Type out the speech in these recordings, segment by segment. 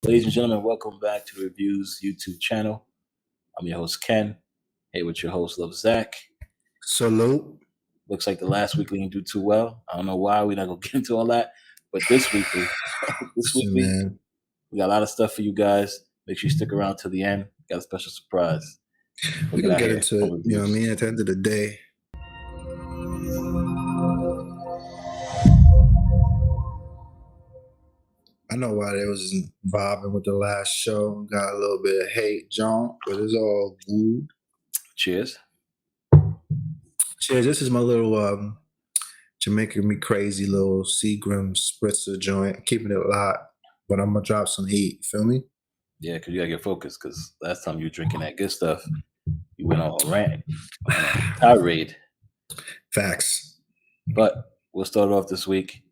Ladies and gentlemen, welcome back to the Reviews YouTube channel. I'm your host, Ken. Hey, with your host, Love Zach. Salute. Looks like the last week we didn't do too well. I don't know why. We're not going to get into all that. But this weekly, Listen, man, we got a lot of stuff for you guys. Make sure you stick around to the end. Got a special surprise. we Check it gonna out get here into on it. You know what I Reviews. mean? At the end of the day, I know why they was vibing with the last show. Got a little bit of hate, John, but it's all good. Cheers. Cheers. This is my little Jamaican me crazy little Seagram spritzer joint. Keeping it light, but I'm gonna drop some heat. Feel me? Yeah, because you got to get focused because last time you were drinking that good stuff, you went on a rant, on a tirade. Facts. But we'll start off this week.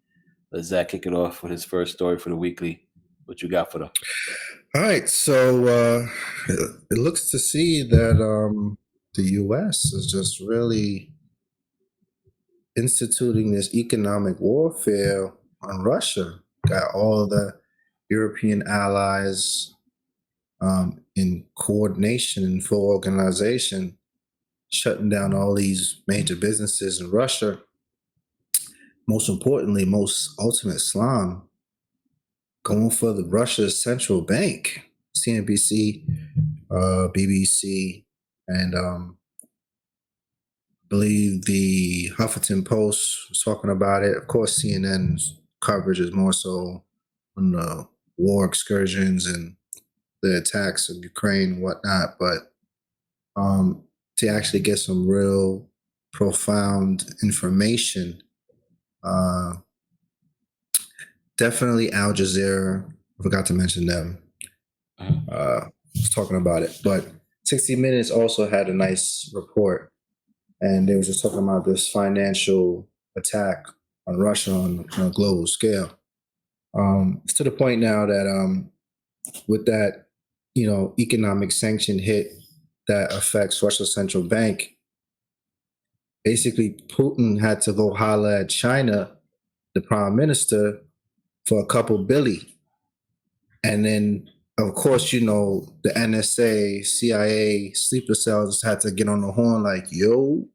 Let Zach kick it off with his first story for the weekly. What you got for them? All right, so it looks to see that the U.S. is just really instituting this economic warfare on Russia. Got all the European allies in coordination and full organization, shutting down all these major businesses in Russia. Most importantly, most ultimate Islam, going for the Russia's central bank. CNBC, BBC, and believe the Huffington Post was talking about it. Of course, CNN's coverage is more so on the war excursions and the attacks of Ukraine and whatnot. But to actually get some real profound information, definitely Al Jazeera. I forgot to mention them. Was talking about it, but 60 Minutes also had a nice report, and they were just talking about this financial attack on Russia on a global scale. It's to the point now that with that, economic sanction hit that affects Russia's central bank, basically Putin had to go holler at China, the prime minister, for a couple billy. And then, of course, the NSA, CIA, sleeper cells had to get on the horn like, yo,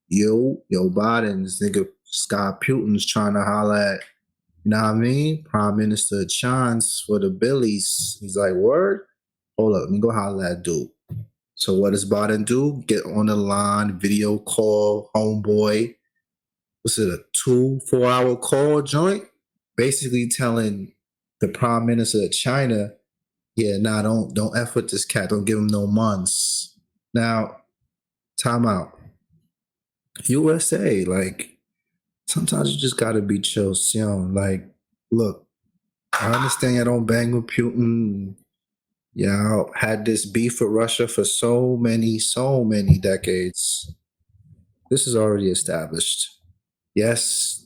Biden, this nigga Scott Putin's trying to holler at, you know what I mean? Prime Minister Chance for the billies. He's like, word? Hold up, let me go holler at dude. So what does Biden do? Get on the line, video call, homeboy. Was it a 4-hour call joint? Basically telling the Prime Minister of China, yeah, nah, don't F with this cat. Don't give him no months. Now, time out. USA, like, sometimes you just gotta be chill, Sion. Like, look, I understand y'all don't bang with Putin. Y'all had this beef with Russia for so many decades. This is already established. Yes,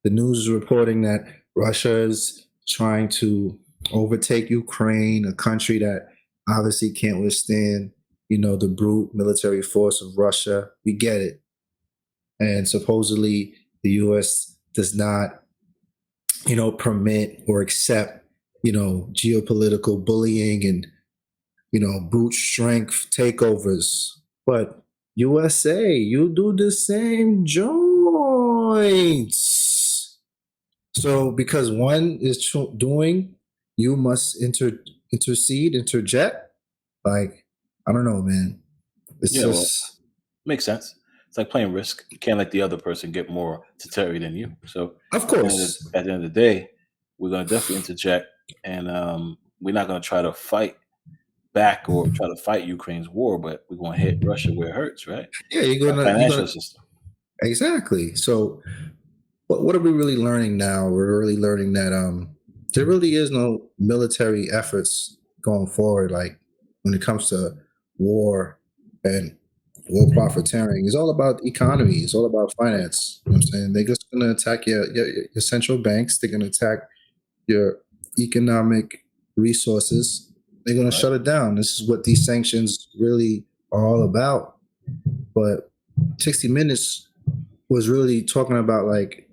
the news is reporting that Russia is trying to overtake Ukraine, a country that obviously can't withstand, the brute military force of Russia. We get it. And supposedly the U.S. does not, permit or accept, geopolitical bullying and, brute strength takeovers. But USA, you do the same joints. So because one is doing, you must interject. Like, I don't know, man. It's just makes sense. It's like playing Risk. You can't let the other person get more to than you. So, of course, at the end of the day, we're going to definitely interject, and we're not going to try to fight back or try to fight Ukraine's war, but we're going to hit Russia where it hurts, right? Yeah, you're gonna system. Exactly. So, what are we really learning now? We're really learning that there really is no military efforts going forward. Like when it comes to war and war profiteering, it's all about economy. It's all about finance. You know what I'm saying? They're just going to attack your central banks. They're going to attack your economic resources. They're going to shut it down. This is what these sanctions really are all about. But 60 Minutes was really talking about, like,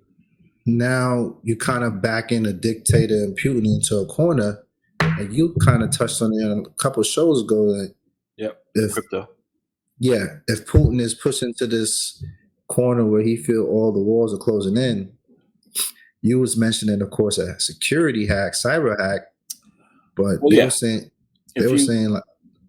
now you kind of back in a dictator and Putin into a corner, like you kind of touched on it a couple of shows ago. Like Yep. if Crypto. if Putin is pushed into this corner where he feel all the walls are closing in, you was mentioning, of course, a security hack, cyber hack, but Well, they yeah. were saying like,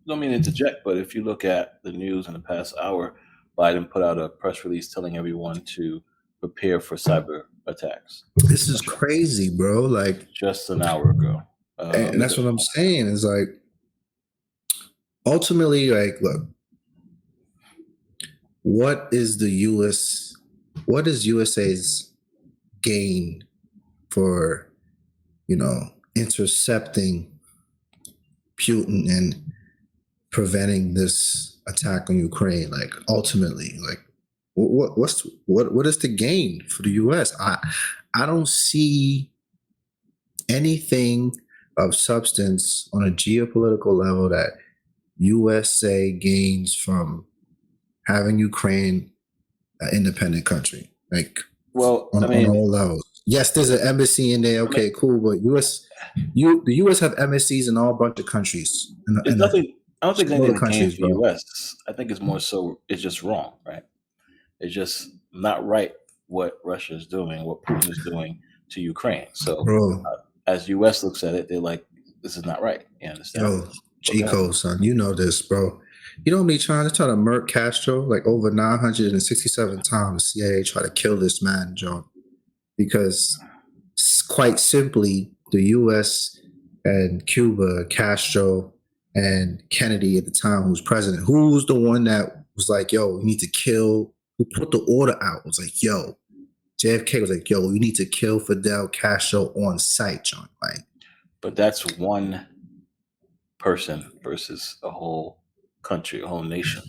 don't mean to interject, but if you look at the news in the past hour, Biden put out a press release telling everyone to prepare for cyber attacks. This is crazy, bro. Like just an hour ago. And that's what I'm saying is like, ultimately, like, look, what is USA's gain for, intercepting Putin and preventing this attack on Ukraine? Like, ultimately, like, what is the gain for the US? I don't see anything of substance on a geopolitical level that USA gains from having Ukraine an independent country. Like, on all levels. Yes, there's an embassy in there. Okay, cool. But the US have embassies in all bunch of countries. I don't think it's anything to gain for the US. I think it's more so it's just wrong, right? It's just not right what Russia is doing, what Putin is doing to Ukraine. So, as US looks at it, they're like, this is not right. You understand? Yo, Chico, son, you know this, bro. You know me trying to murk Castro like over 967 times. The CIA tried to kill this man, John, because quite simply, the U.S. and Cuba, Castro and Kennedy at the time, who was president, who was the one that was like, yo, you need to kill, who put the order out, was like, yo, JFK was like, yo, you need to kill Fidel Castro on sight, John. Like, but that's one person versus a whole country, a whole nation.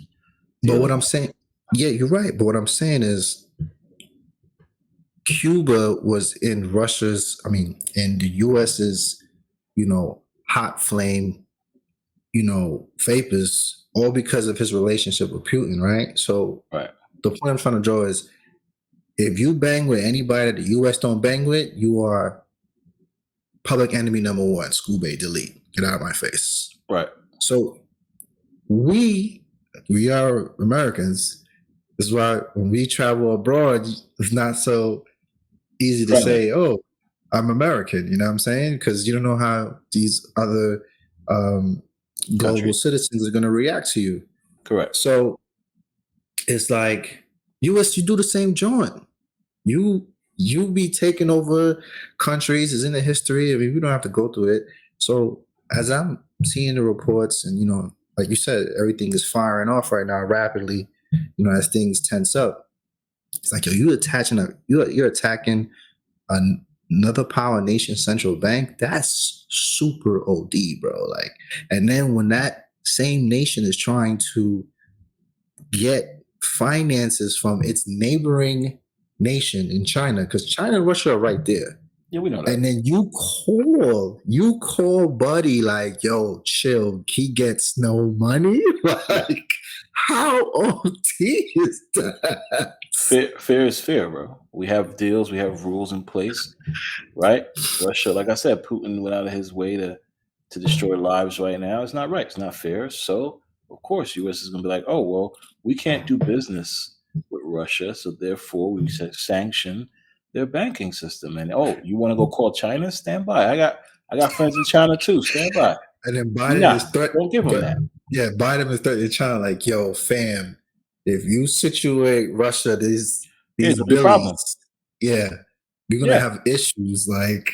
But what I'm saying, yeah, you're right. But what I'm saying is, Cuba was in in the US's, hot flame, vapors, all because of his relationship with Putin, right? So the point I'm trying to draw is, if you bang with anybody that the US don't bang with, you are public enemy number one. Scooby, delete. Get out of my face. Right. So we are Americans. This is why when we travel abroad, it's not so easy to say, oh, I'm American. You know what I'm saying? Because you don't know how these other global citizens are going to react to you. Correct. So it's like, US, you do the same joint. You be taking over countries. Is in the history. I mean, we don't have to go through it. So as I'm seeing the reports, and like you said, everything is firing off right now rapidly. As things tense up, it's like, yo, you're attacking another power nation central bank. That's super OD, bro. Like, and then when that same nation is trying to get finances from its neighboring nation in China, because China and Russia are right there. Yeah, we know that. And then you call buddy like, yo, chill, he gets no money. Like, how OD is that? Fair is fair, bro. We have deals, we have rules in place, right? Russia, like I said, Putin went out of his way to destroy lives right now. It's not right. It's not fair. So, of course, U.S. is going to be like, oh, well, we can't do business with Russia, so therefore we sanction their banking system. And you want to go call China? Stand by. I got friends in China too. Stand by. And then Biden is don't give them that. Yeah, Biden is threatening China like, yo, fam, if you situate Russia, these billions, we're gonna have issues. Like,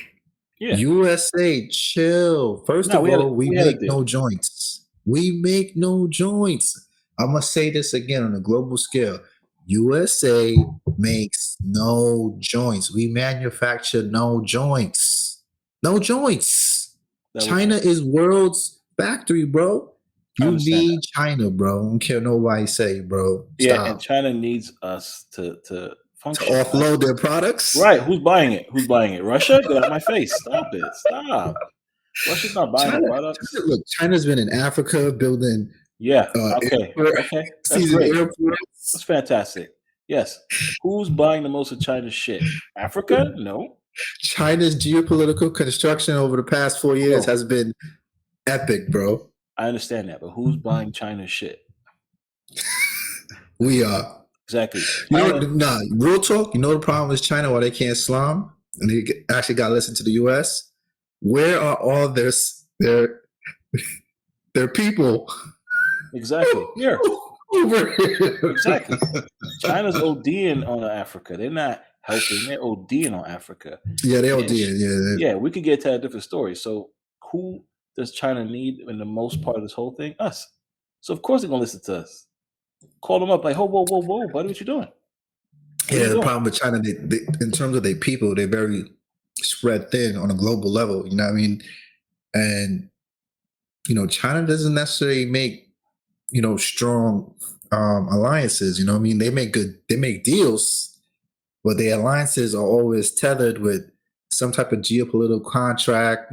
USA, chill. First of all, we make no joints. We make no joints. I'm gonna say this again on a global scale. USA makes no joints. We manufacture no joints. No joints. China is world's factory, bro. You need China, bro. I don't care nobody say, bro. Stop. Yeah, and China needs us to function. To offload their products? Right. Who's buying it? Russia? Get out of my face. Stop it. Stop. Russia's not buying the products. Look, China's been in Africa building. Yeah. Okay. That's great. That's fantastic. Yes. Who's buying the most of China's shit? Africa? No. China's geopolitical construction over the past 4 years has been epic, bro. I understand that, but who's buying China's shit? We are. Exactly. You know, China, nah, real talk. You know the problem with China why they can't slum and they actually got to listen to the U.S. Where are all their people exactly. Here. over here? Exactly. China's ODing on Africa. They're not helping. They're ODing on Africa. Yeah, they And ODing. Yeah, yeah, we could get to a different story. So who does China need in the most part of this whole thing? Us. So of course they're gonna listen to us. Call them up like, whoa, whoa, whoa, whoa, buddy, what you doing? What are yeah. you The doing? problem with China, they in terms of their people, they're very spread thin on a global level. You know what I mean? And China doesn't necessarily make strong alliances. You know what I mean? They make deals, but their alliances are always tethered with some type of geopolitical contract,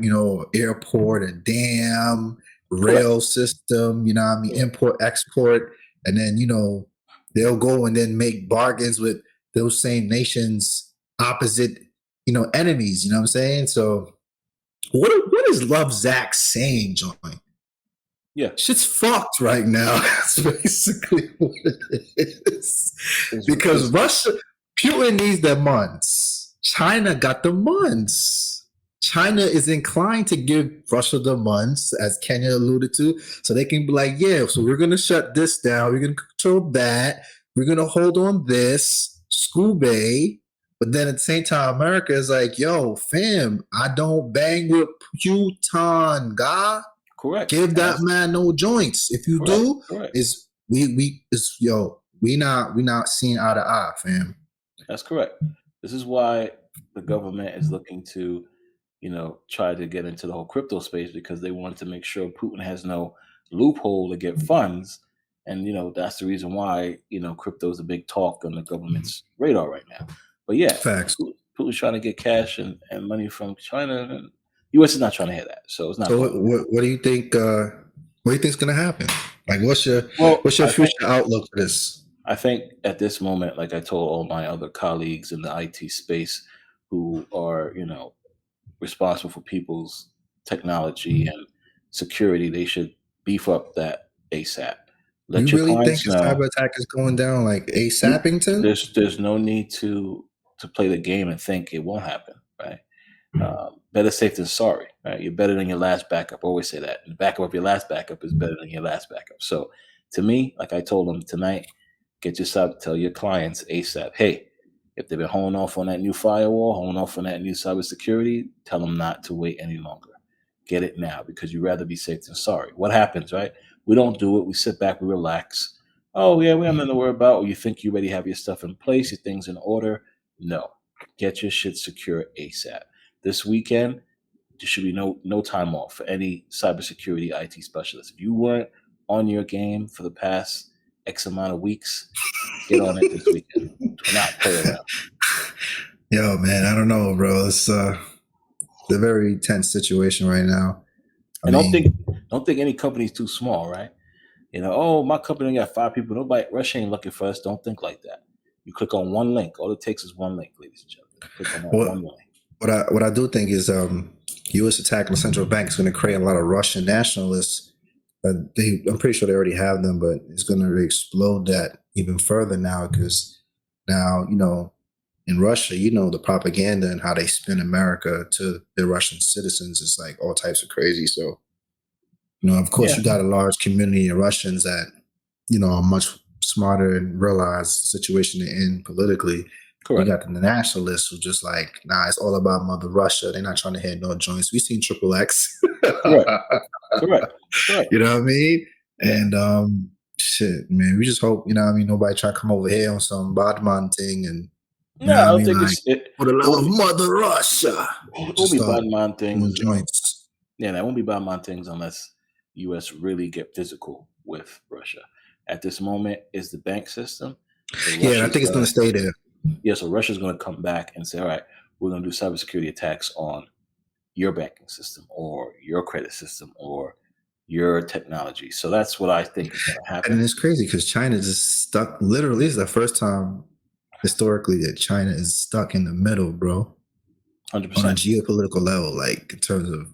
airport, a dam, Correct. rail system, you know what I mean, Yeah. import, export, and then, they'll go and then make bargains with those same nations opposite, enemies, you know what I'm saying? So what is Love Zach saying, John? Yeah. Shit's fucked right now. That's basically what it is. Because Russia, Putin needs the months. China got the months. China is inclined to give Russia the months, as Kenya alluded to, so they can be like, yeah, so we're going to shut this down. We're going to control that. We're going to hold on this, Scooby. But then at the same time, America is like, yo, fam, I don't bang with Putin, guy. Correct. Give that man no joints. If you do, is we not seeing eye to eye, fam. That's correct. This is why the government is looking to, try to get into the whole crypto space because they want to make sure Putin has no loophole to get funds. And, that's the reason why, crypto is a big talk on the government's radar right now. But yeah, facts. Putin's trying to get cash and money from China. And U.S. is not trying to hear that. So it's not. So what do you think? What do you think's going to happen? Like, what's your future outlook for this? I think at this moment, like I told all my other colleagues in the IT space who are, responsible for people's technology and security, they should beef up that ASAP. Let you really think a cyber attack is going down like ASAPington? There's no need to play the game and think it won't happen, right? Better safe than sorry, right? You're better than your last backup. I always say that. The backup of your last backup is better than your last backup. So to me, like I told them tonight, get yourself, tell your clients ASAP, hey, if they've been holding off on that new firewall, holding off on that new cybersecurity, tell them not to wait any longer. Get it now because you'd rather be safe than sorry. What happens, right? We don't do it. We sit back, we relax. Oh, yeah, we have nothing to worry about. Or you think you already have your stuff in place, your things in order. No. Get your shit secure ASAP. This weekend, there should be no time off for any cybersecurity IT specialist. If you weren't on your game for the past X amount of weeks, get on it this weekend. Do not play around. Yo, man, I don't know, bro. It's a very tense situation right now. Don't think any company's too small, right? My company got 5 people. Russia ain't looking for us. Don't think like that. You click on one link. All it takes is one link, ladies and gentlemen. Click on that one link. What I do think is U.S. attack on the central bank is going to create a lot of Russian nationalists. I'm pretty sure they already have them, but it's going to explode that even further now because now, in Russia, the propaganda and how they spin America to the Russian citizens is like all types of crazy. So, of course, you got a large community of Russians that, are much smarter and realize the situation they're in politically. Correct. You got the nationalists who just like, nah, it's all about Mother Russia. They're not trying to hit no joints. We've seen Triple X. Correct. You know what I mean? And shit, man, we just hope, nobody try to come over here on some Badman thing and I don't think for the love of Mother Russia. It won't be Badman things. Joints. Yeah, that won't be Badman things unless U.S. really get physical with Russia. At this moment, is the bank system. Yeah, I think it's going to stay there. Yeah, so Russia's going to come back and say, all right, we're going to do cybersecurity attacks on your banking system or your credit system or your technology. So that's what I think is going to happen. And it's crazy because China is stuck. Literally, it's the first time historically that China is stuck in the middle, bro. 100%. On a geopolitical level, like in terms of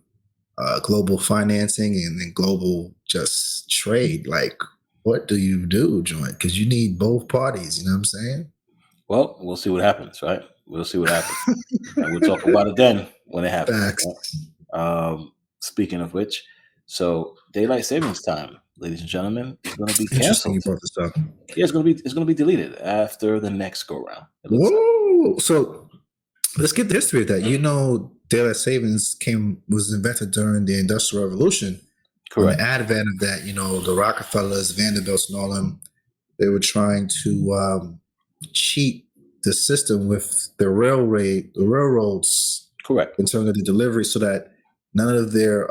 global financing and then global just trade. Like, what do you do, joint? Because you need both parties. You know what I'm saying? Well, we'll see what happens, right? We'll see what happens, and we'll talk about it then when it happens. Facts. Right? Speaking of which, so daylight savings time, ladies and gentlemen, is going to be Interesting you canceled. brought this up. Yeah, it's going to be deleted after the next go round. It looks like. Whoa! So let's get the history of that. You know, daylight savings was invented during the Industrial Revolution. On the Correct. advent of that, you know, the Rockefellers, Vanderbilts, and all them, they were trying to cheat the system with the railroads Correct. in terms of the delivery, so that none of their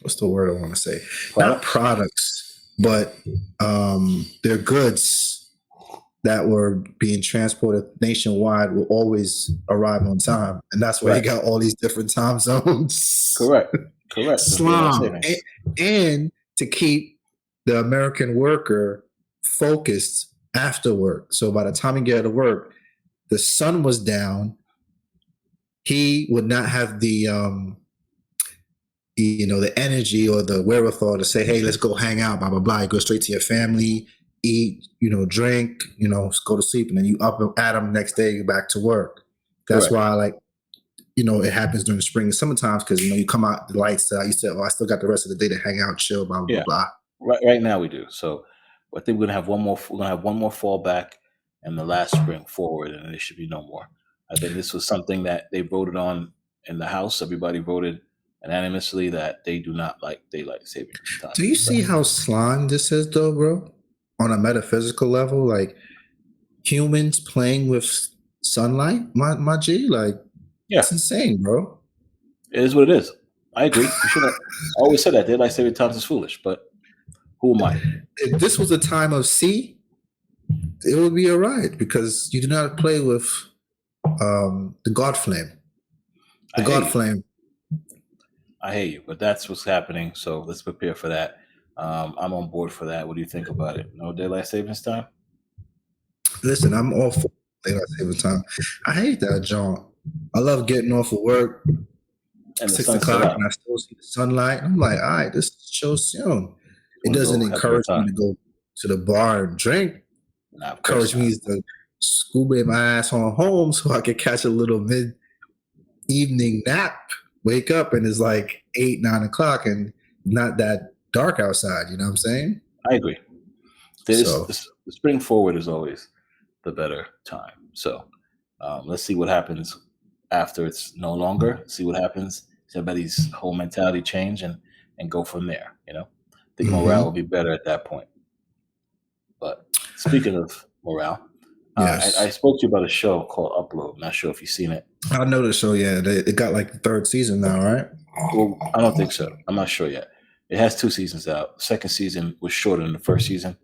what's the word I want to say? Not products, but their goods that were being transported nationwide will always arrive on time, and that's why you got all these different time zones. Correct. Slum, and to keep the American worker focused after work. So by the time he get to work, the sun was down. He would not have the the energy or the wherewithal to say, "Hey, let's go hang out." Blah blah blah. You go straight to your family, eat, drink, go to sleep, and then you up at them next day. You're back to work. That's why, it happens during the spring and summertime because you come out, the lights out. You said, "Oh, I still got the rest of the day to hang out, chill." Blah blah blah. Right now we do. So I think we're gonna have one more. We're gonna have one more fall back, and the last spring forward, and there should be no more. I think this was something that they voted on in the House. Everybody voted unanimously that they do not like daylight saving time. Do you see how slime this is, though, bro? On a metaphysical level, like humans playing with sunlight, my G, it's insane, bro. It is what it is. I agree. You should have always said that daylight saving times is foolish, but who am I? If this was a time of C, it would be all right because you do not play with the God flame. The God flame. I hear you, but that's what's happening. So let's prepare for that. I'm on board for that. What do you think about it? No daylight savings time? Listen, I'm all for daylight savings time. I hate that, John. I love getting off of work at 6 o'clock and I still see the sunlight. I'm like, all right, this shows soon. It doesn't encourage me to go to the bar and drink. Encourage me to scuba my ass on home so I can catch a little mid-evening nap. Wake up and it's like 8, 9 o'clock and not that dark outside. You know what I'm saying? I agree. The spring forward is always the better time. So let's see what happens after it's no longer. See what happens. Everybody's whole mentality change and go from there. I think morale will be better at that point. But speaking of morale, I spoke to you about a show called Upload. Not sure if you've seen it. I know the show, yeah. It got like the 3rd season now, right? Well, I don't think so. I'm not sure yet. It has 2 seasons out. The 2nd season was shorter than the 1st season,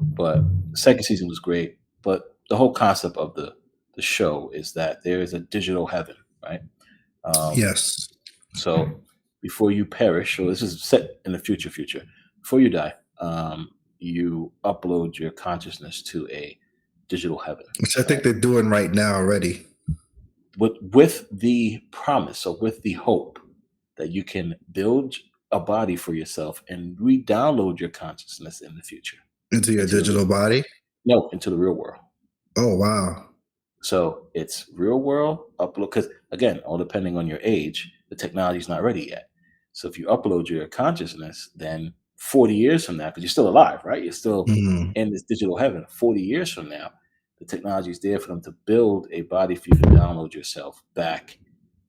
but the 2nd season was great. But the whole concept of the show is that there is a digital heaven, right? Yes. So before you perish, so this is set in the future, before you die, you upload your consciousness to a digital heaven. Which I think they're doing right now already. With the promise, or with the hope that you can build a body for yourself and re-download your consciousness in the future. Into your digital body? No, into the real world. Oh, wow. So it's real world upload, because again, all depending on your age, the technology is not ready yet. So if you upload your consciousness, then 40 years from now, because you're still alive, right? You're still in this digital heaven. 40 years from now, the technology is there for them to build a body for you to download yourself back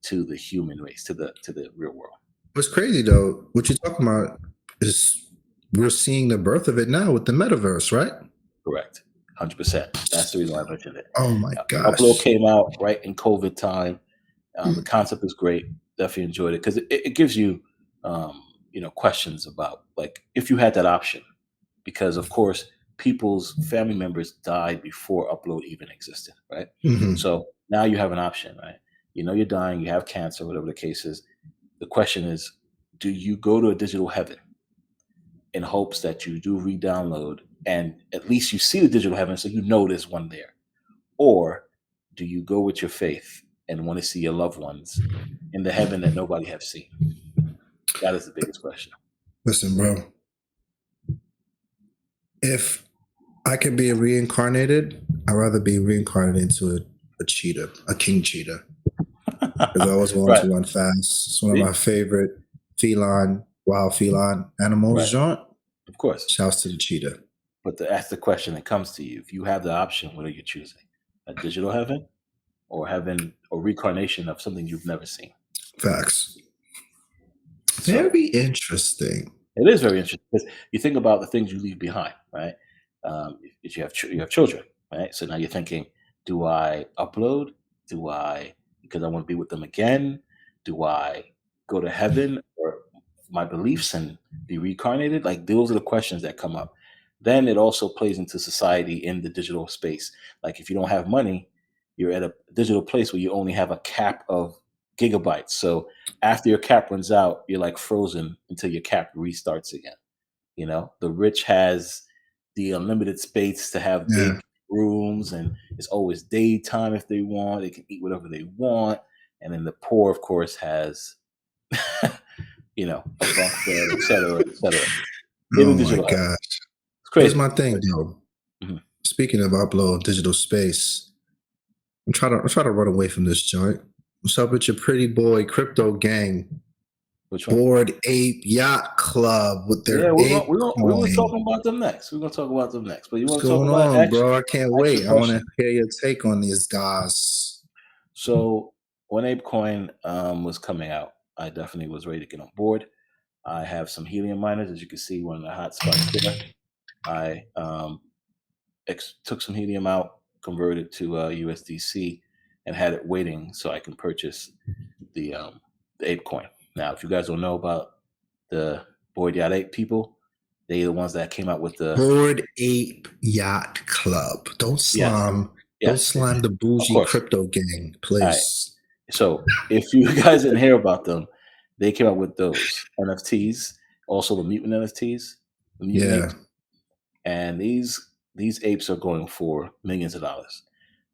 to the human race, to the real world. What's crazy though, what you're talking about is we're seeing the birth of it now with the metaverse, right? Correct. 100%. That's the reason why I mentioned it. Oh my gosh. Upload came out right in COVID time. The concept is great. Definitely enjoyed it because it gives you, questions about, like, if you had that option, because of course people's family members died before Upload even existed, right? So now you have an option, right? You're dying, you have cancer, whatever the case is. The question is, do you go to a digital heaven in hopes that you do re-download and at least you see the digital heaven so there's one there? Or do you go with your faith and want to see your loved ones in the heaven that nobody have seen? That is the biggest question. Listen, bro. If I could be reincarnated, I'd rather be reincarnated into a cheetah, a king cheetah. Because I always want Right. to run fast. It's one of my favorite wild feline animals, Right. Jean. Of course. Shouts to the cheetah. But that's the question that comes to you. If you have the option, what are you choosing? A digital heaven or reincarnation of something you've never seen? Facts. So, Very interesting. it is very interesting because you think about the things you leave behind, right? If you have children, right? So now you're thinking, do I upload? Because I want to be with them again? Do I go to heaven or my beliefs and be reincarnated? Like those are the questions that come up. Then it also plays into society in the digital space. Like if you don't have money, you're at a digital place where you only have a cap of gigabytes. So after your cap runs out, you're like frozen until your cap restarts again. You know, the rich has the unlimited space to have Yeah. big rooms, and it's always daytime if they want. They can eat whatever they want. And then the poor, of course, has, a bunk bed, et cetera, et cetera. In Oh the my digital heaven. gosh. It's crazy. Here's my thing, though. Mhm. Speaking of upload digital space, I'm trying to run away from this joint. What's up with your pretty boy crypto gang? Which one? Bored Ape Yacht Club with their Yeah, ape we're coin. talking about them next. We're gonna talk about them next. But you want What's to talk going about on, bro? I can't ask your wait. I want to question. hear your take on these guys. So when ApeCoin was coming out, I definitely was ready to get on board. I have some helium miners, as you can see, one of the hot spots there. I took some helium out, converted to USDC, and had it waiting so I can purchase the ApeCoin. Now, if you guys don't know about the Boyd Yacht Ape people, they are the ones that came out with the Bored Ape Yacht Club. Don't slime the of bougie course. crypto gang, All right. please. So if you guys didn't hear about them, they came out with those NFTs, also the mutant NFTs, the mutant Yeah. apes, and these apes are going for millions of dollars.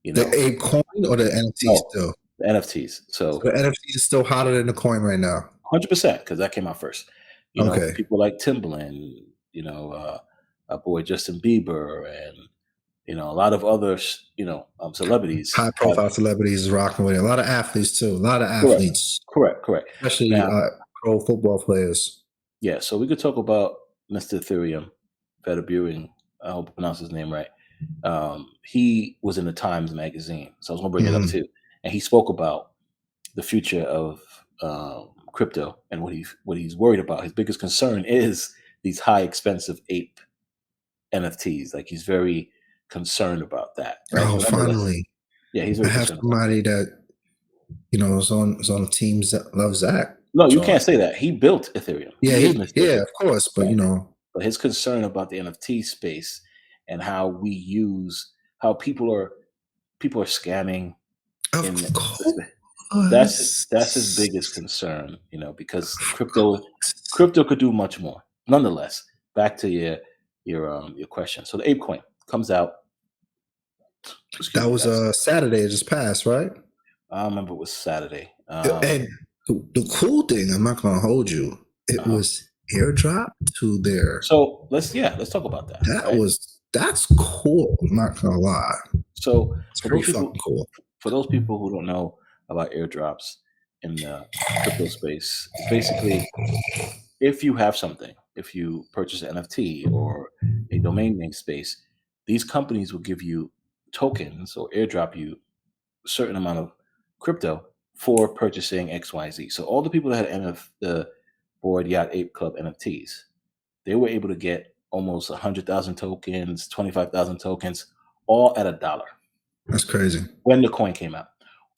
You The know, ape coin or the NFT no, still? the NFTs. So So the NFT is still hotter than the coin right now. 100% because that came out first. You know, Okay. people like Timbaland, our boy Justin Bieber, and a lot of other celebrities High have profile celebrities rocking with it. A lot of athletes too. A lot of correct, athletes, correct. especially Now, pro football players. yeah, so we could talk about Mr. Ethereum, Federburing. I hope I pronounced his name right. He was in the Times magazine, so I was going to bring it up Mhm. too. And he spoke about the future of crypto and what he's worried about. His biggest concern is these high expensive ape NFTs. Like he's very concerned about that. Right? Oh, But nonetheless, finally, yeah, he's I very have concerned about somebody that is on the team that loves Zach. that. No, you John. can't say that. He built Ethereum. Yeah, He is Mr. Ethereum. of course, but Right. But his concern about the NFT space and how people are scamming of in course, that's his biggest concern, because crypto could do much more. Nonetheless, back to your question. So the ape coin comes out. Excuse That me, was guys. Saturday just passed, right? I remember it was Saturday. And the cool thing, I'm not gonna hold you, it was airdrop to their. So let's talk about that. Right? That's cool. I'm not gonna lie. So It's pretty fucking cool. for those people who don't know about airdrops in the crypto space, it's basically if you have something, if you purchase an NFT or a domain name space, these companies will give you tokens or airdrop you a certain amount of crypto for purchasing XYZ. So all the people that had the Bored Yacht Ape Club NFTs, they were able to get almost 100,000 tokens, 25,000 tokens, all at $1 That's crazy. when the coin came out.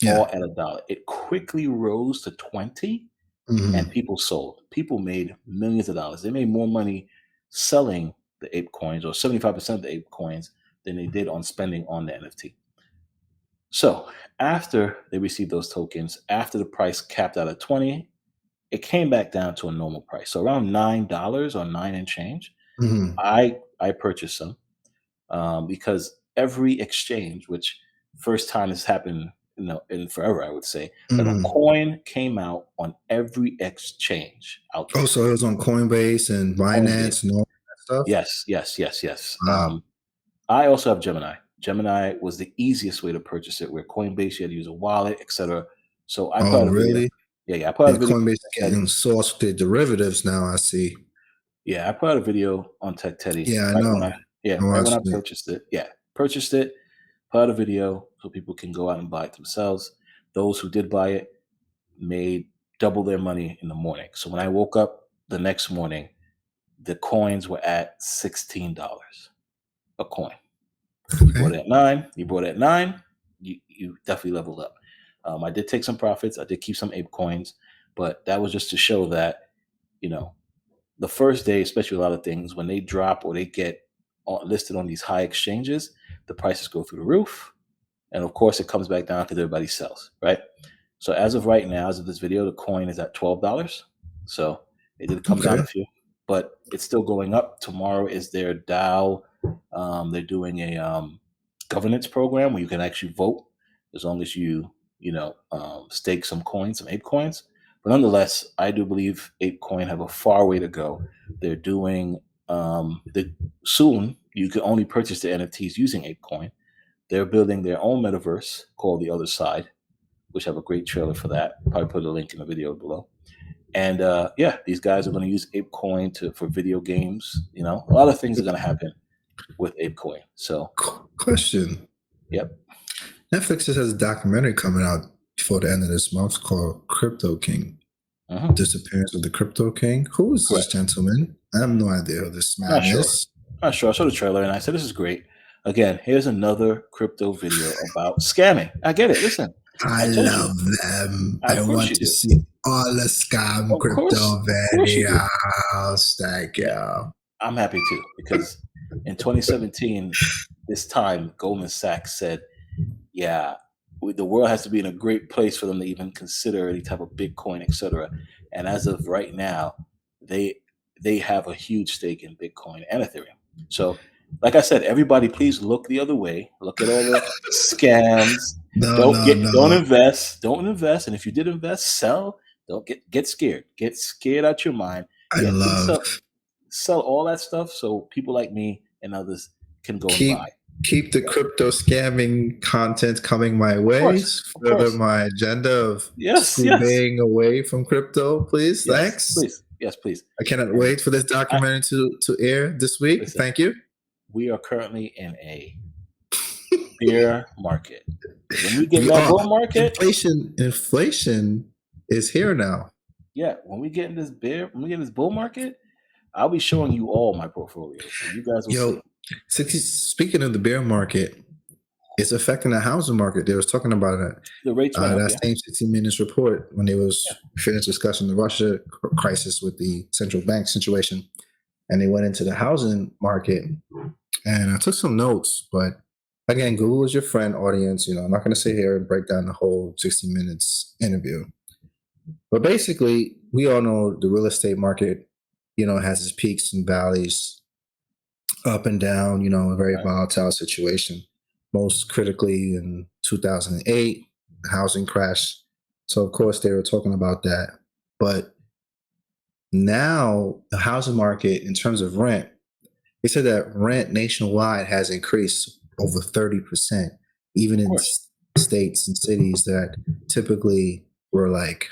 Yeah. All at $1. It quickly rose to 20. And people sold. People made millions of dollars. They made more money selling the ape coins, or 75% of the ape coins, than they did on spending on the NFT. So after they received those tokens, after the price capped out at 20, it came back down to a normal price. So around $9 or 9 and change. I purchased some because every exchange, which first time this happened in forever, I would say, that a Mm. coin came out on every exchange out Oh, there. so it was on Coinbase and Coinbase. Binance and all that stuff? Yes, yes, yes, yes. Wow. I also have Gemini. Gemini was the easiest way to purchase it, where Coinbase, you had to use a wallet, etc. So I put Oh, out a video. really? Yeah, I put out Yeah, a video Coinbase is on Tech getting Teddy. sourced their derivatives now, I see. Yeah, I put out a video on Tech Teddy Yeah, I right know. when I right when I watched it. purchased it. Yeah, purchased it, put out a video so people can go out and buy it themselves. Those who did buy it made double their money in the morning. So when I woke up the next morning, the coins were at $16 a coin. You Okay. bought it at 9. You bought it at 9. You definitely leveled up. I did take some profits. I did keep some ape coins, but that was just to show that you know the first day, especially a lot of things when they drop or they get listed on these high exchanges, the prices go through the roof, and of course it comes back down because everybody sells, right? So as of right now, as of this video, the coin is at $12. So it did come down Okay. a few, but it's still going up. Tomorrow is their DAO. They're doing a governance program where you can actually vote as long as stake some coins, some ape coins. But nonetheless, I do believe ApeCoin have a far way to go. They're doing soon. You can only purchase the NFTs using ApeCoin. They're building their own metaverse called The Other Side, which have a great trailer for that. Probably put a link in the video below. And these guys are going to use ApeCoin for video games. A lot of things are going to happen with ApeCoin. So, Question. yep. Netflix just has a documentary coming out before the end of this month called Crypto King. Mm-hmm. Disappearance of the Crypto King. Who is this gentleman? I have no idea who this man is. Not sure. I saw the trailer and I said, this is great. Again, here's another crypto video about scamming. I get it. Listen, I told you. love them. Of I course want you to do. see all the scam Of crypto course you do. videos. Thank you. I'm happy too, because in 2017, this time, Goldman Sachs said, yeah, the world has to be in a great place for them to even consider any type of Bitcoin, etc. And as of right now, they have a huge stake in Bitcoin and Ethereum. So, like I said, everybody, please look the other way. Look at all the scams. No. Don't invest. Don't invest. And if you did invest, sell. Don't get scared. Get scared out your mind. I Yeah, please love. sell all that stuff so people like me and others can go and buy. Keep the crypto scamming content coming my way. Of Further course. my agenda of Yes. staying away from crypto, please. Yes, Thanks. please. Yes, please. I cannot wait for this documentary to air this week. Listen, Thank you. We are currently in a bear market. When we get in that bull market, inflation is here now. Yeah, when we get in this bull market, I'll be showing you all my portfolios. And you guys will see. Speaking of the bear market, it's affecting the housing market. They was talking about it. The rates went up, same 60 Minutes report when they was finished discussing the Russia crisis with the central bank situation, and they went into the housing market. And I took some notes, but again, Google is your friend, audience. I'm not going to sit here and break down the whole 60 Minutes interview. But basically, we all know the real estate market, has its peaks and valleys, up and down, a very volatile situation. Most critically in 2008, the housing crash. So, of course, they were talking about that. But now the housing market, in terms of rent, they said that rent nationwide has increased over 30%, even in states and cities that typically were like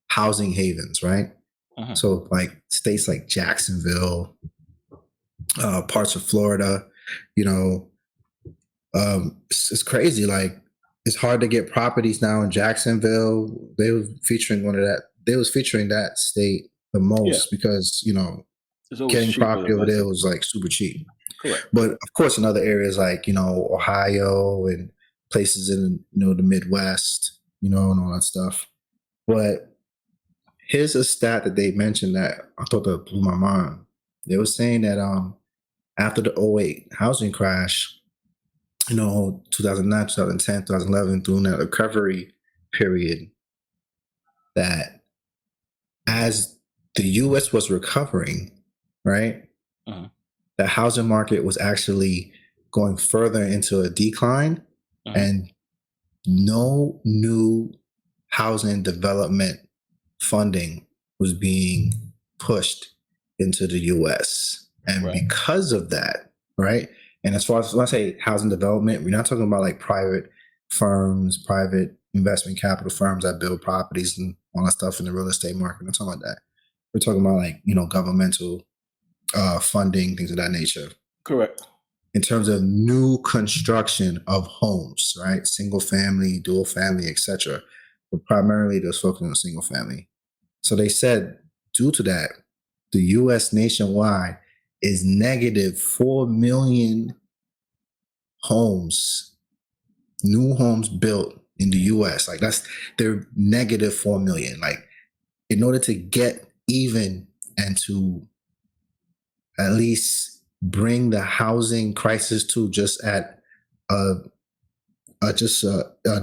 housing havens, right? Mm-hmm. So like states like Jacksonville, parts of Florida, it's crazy. Like it's hard to get properties now in Jacksonville. They was featuring that state the most because, getting property over there was like super cheap. Correct. But of course, in other areas like, Ohio and places in, the Midwest, and all that stuff. But here's a stat that they mentioned that I thought that blew my mind. They were saying that after the 2008 housing crash, 2009, 2010, 2011, during that recovery period, that as the U.S. was recovering, right, the housing market was actually going further into a decline, and no new housing development funding was being pushed into the US. And Right. because of that, right? And as far as when I say housing development, we're not talking about like private firms, private investment capital firms that build properties and all that stuff in the real estate market. We're not talking about that. We're talking about like, governmental funding, things of that nature. Correct. In terms of new construction of homes, right? Single family, dual family, etc. But primarily they're focusing on single family. So they said, due to that, the US nationwide is negative 4 million homes, new homes built in the US. Like they're negative 4 million. Like in order to get even and to at least bring the housing crisis to just at a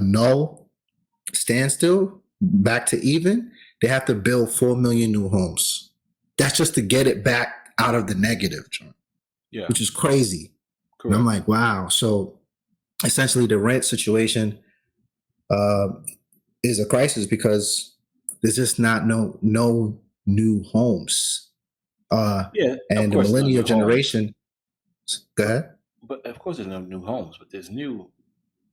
null standstill, back to even, they have to build 4 million new homes. That's just to get it back out of the negative, John. Yeah. Which is crazy. Correct. And I'm like, wow. So essentially the rent situation is a crisis because there's just not no new homes. Yeah, of And the course, no millennial new homes. generation, go ahead. But of course, there's no new homes, but there's new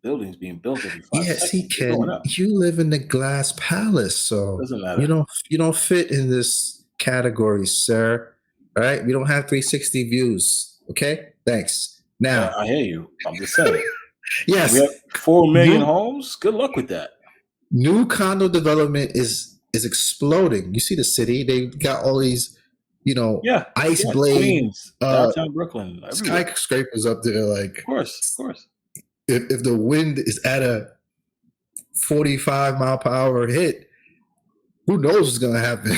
buildings being built every 5 Yeah, see, seconds. They're going Ken, up. you live in the glass palace, so Doesn't you matter. don't fit in this category, sir. All right, we don't have 360 views. Okay, thanks. Now, I hear you. I'm just saying. We have yes, 4 million new homes. Good luck with that. new condo development is exploding. You see the city; they got all these, Yeah, ice yeah. blade Queens, downtown Brooklyn, everywhere. skyscrapers up there. Like, Of course, of course. if the wind is at a 45-mile-per-hour hit, who knows what's gonna happen?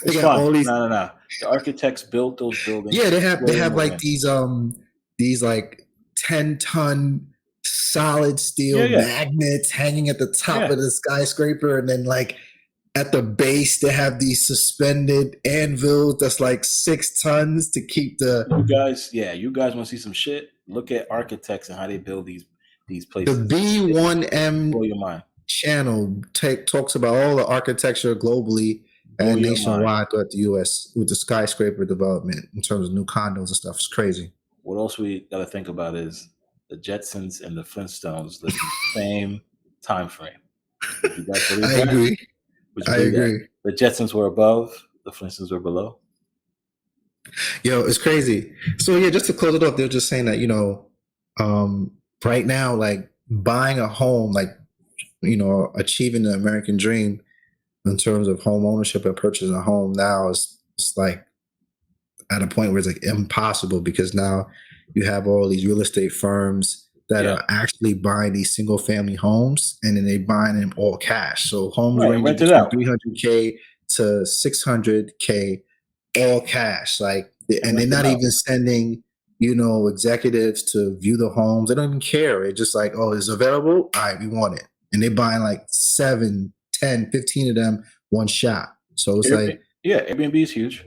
They It's got fine. all these. No. The architects built those buildings Yeah, to they destroy have them like again. these like 10-ton solid Yeah, steel yeah, magnets hanging at the top yeah. of the skyscraper, and then like at the base they have these suspended anvils that's like 6 tons to keep You guys want to see some shit? Look at architects and how they build these the places. Blow B1M your mind. channel talks about all the architecture globally Blow and your mind. nationwide throughout the US with the skyscraper development in terms of new condos and stuff. It's crazy. What else we got to think about is the Jetsons and the Flintstones lived in the same time frame. Would you guys believe I that? agree. Would you I believe that agree. the Jetsons were above, the Flintstones were below? Yo, it's crazy. So yeah, just to close it off, they're just saying that, right now, like buying a home, like, achieving the American dream in terms of home ownership and purchasing a home now is it's like at a point where it's like impossible because now you have all these real estate firms that Yeah. are actually buying these single family homes and then they buying them all cash. So homes Right. ranging Rent it between out 300K to 600K, all cash. Like, and and they're rent them not out. even sending, executives to view the homes. They don't even care. It's just like, oh, it's available. All right, we want it. And they're buying like 7, 10, 15 of them one shot. So it's like, Yeah, Airbnb is huge.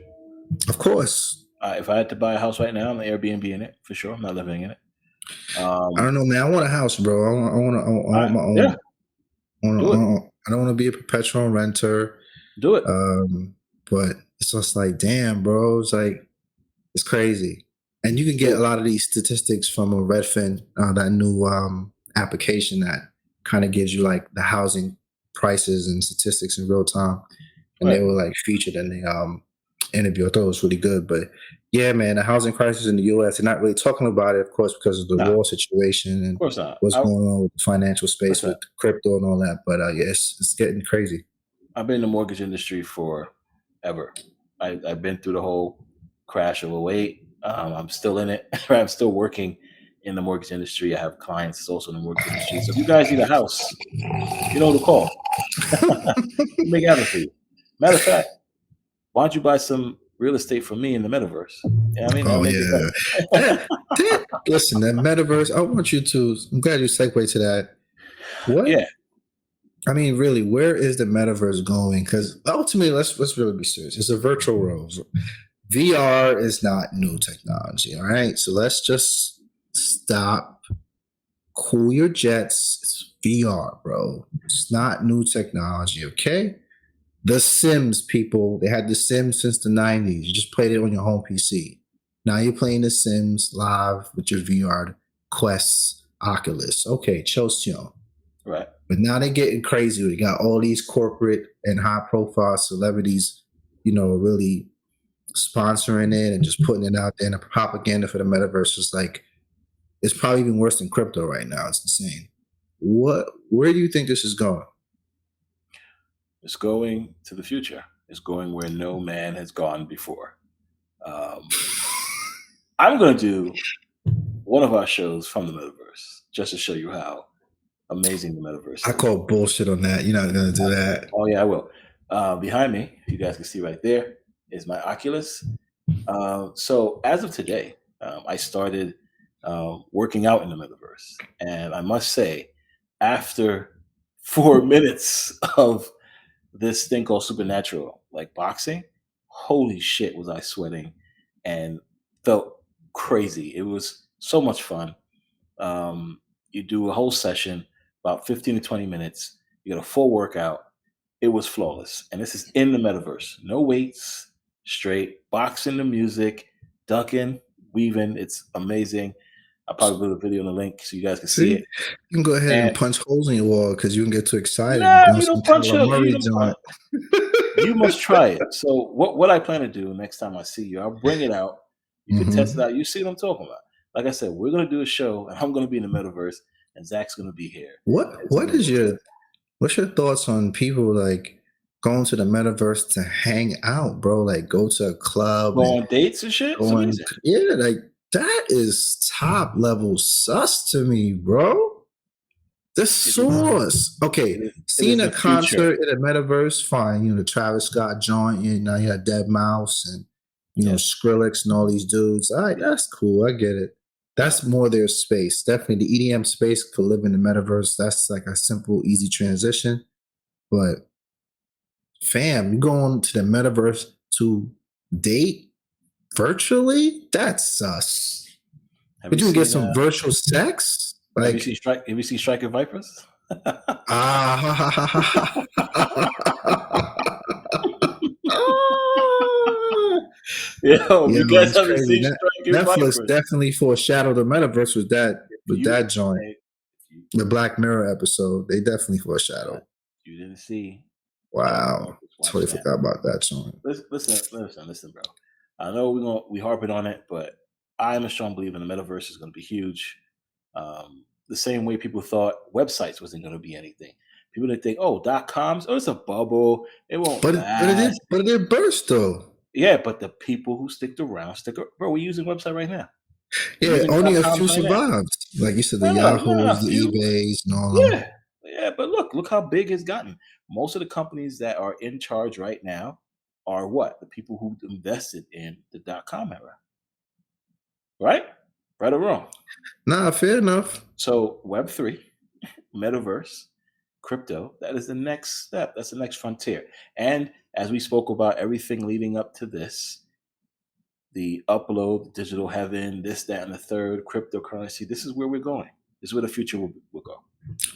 of course. If I had to buy a house right now, I'm the Airbnb in it for sure. I'm not living in it. I don't know, man. I want a house, bro. I want my Yeah, own. do it. I don't want to be a perpetual renter. Do it. But it's just like, damn, bro. It's like, it's crazy. And you can get a lot of these statistics from Redfin, that new application that kind of gives you like the housing prices and statistics in real time. And they Right. were like featured in the interview. I thought it was really good. But yeah, man, the housing crisis in the US, they're not really talking about it, of course, because of the Nah, war situation of and course not. what's going on with the financial space Listen, with crypto and all that. But yeah, it's getting crazy. I've been in the mortgage industry forever. I've been through the whole crash of '08. I'm still in it. I'm still working in the mortgage industry. I have clients also in the mortgage industry. So if you guys need a house, you know who to call. We make it happen for you. Matter of fact, why don't you buy some real estate from me in the metaverse? Yeah, I mean, that'll Oh make it better. listen, that metaverse. I want you to. I'm glad you segued to that. What? Yeah, I mean, really, where is the metaverse going? Because ultimately, let's really be serious. It's a virtual world. VR is not new technology. All right, so let's just stop. Cool your jets. It's VR, bro. It's not new technology, okay? The Sims, people, they had The Sims since the 90s. You just played it on your home PC. Now you're playing The Sims live with your VR Quest Oculus. Okay, chill. Right. But now they're getting crazy. We got all these corporate and high profile celebrities, really sponsoring it and just putting it out there. And the propaganda for the metaverse is like, it's probably even worse than crypto right now. It's insane. Where do you think this is going? It's going to the future. It's going where no man has gone before. I'm going to do one of our shows from the metaverse just to show you how amazing the metaverse is. I call bullshit on that. You're not going to do that. Oh, yeah, I will. Behind me, if you guys can see right there, is my Oculus. So as of today, I started working out in the metaverse. And I must say, after 4 minutes of this thing called Supernatural, like boxing, holy shit, was I sweating and felt crazy. It was so much fun. You do a whole session, about 15 to 20 minutes. You get a full workout. It was flawless. And this is in the metaverse. No weights, straight, boxing the music, ducking, weaving. It's amazing. I'll probably put a video in the link so you guys can see it. You can go ahead and punch holes in your wall because you can get too excited. Nah, you don't punch it. You must try it. So what I plan to do next time I see you, I'll bring it out. You can test it out. You see what I'm talking about. Like I said, we're going to do a show, and I'm going to be in the metaverse, and Zach's going to be here. What's your thoughts on people like going to the metaverse to hang out, bro? Like go to a club, go on dates and shit. Yeah, like that is top level sus to me, bro. The source. Okay, seeing a concert in a metaverse, fine. The Travis Scott joint, now you had Deadmau5 and Skrillex and all these dudes. All right, that's cool. I get it. That's more their space. Definitely the EDM space could live in the metaverse. That's like a simple, easy transition. But fam, you going to the metaverse to date virtually? That's sus. But you can get some virtual sex? Like, have you seen Striker Vipers? You guys haven't seen Striker Netflix Vipers. Definitely foreshadowed the metaverse with that joint. The Black Mirror episode, they definitely foreshadowed. You didn't see. Wow. Totally forgot about that joint. Listen, bro. I know we harping on it, but I am a strong believer in the metaverse is going to be huge. The same way people thought websites wasn't going to be anything. People didn't think, .coms, it's a bubble. It won't last. But it did burst, though. Yeah, but the people who stick around. Bro, we're using website right now. Yeah, only a few survived. Like you said, the Yahoos, the eBays, and all of them. Yeah, but look how big it's gotten. Most of the companies that are in charge right now are what? The people who invested in the .com era. Right? Right or wrong? Nah, fair enough. So Web3, metaverse, crypto, that is the next step. That's the next frontier. And as we spoke about everything leading up to this, the upload, the digital heaven, this, that, and the third, cryptocurrency, this is where we're going. This is where the future will go.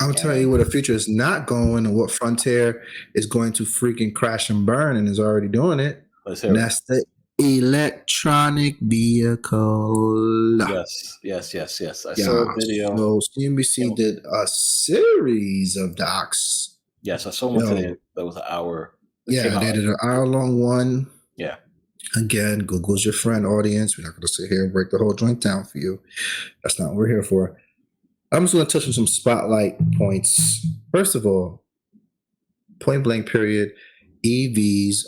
I'm telling you where the future is not going and what frontier is going to freaking crash and burn and is already doing it. Let's hear it. That's the electronic vehicle. Yes. I saw a video. So CNBC did a series of docs. Yes, I saw one today. That was an hour. They did an hour-long one. Yeah. Again, Google's your friend, audience. We're not going to sit here and break the whole joint down for you. That's not what we're here for. I'm just going to touch on some spotlight points. First of all, point blank period, EVs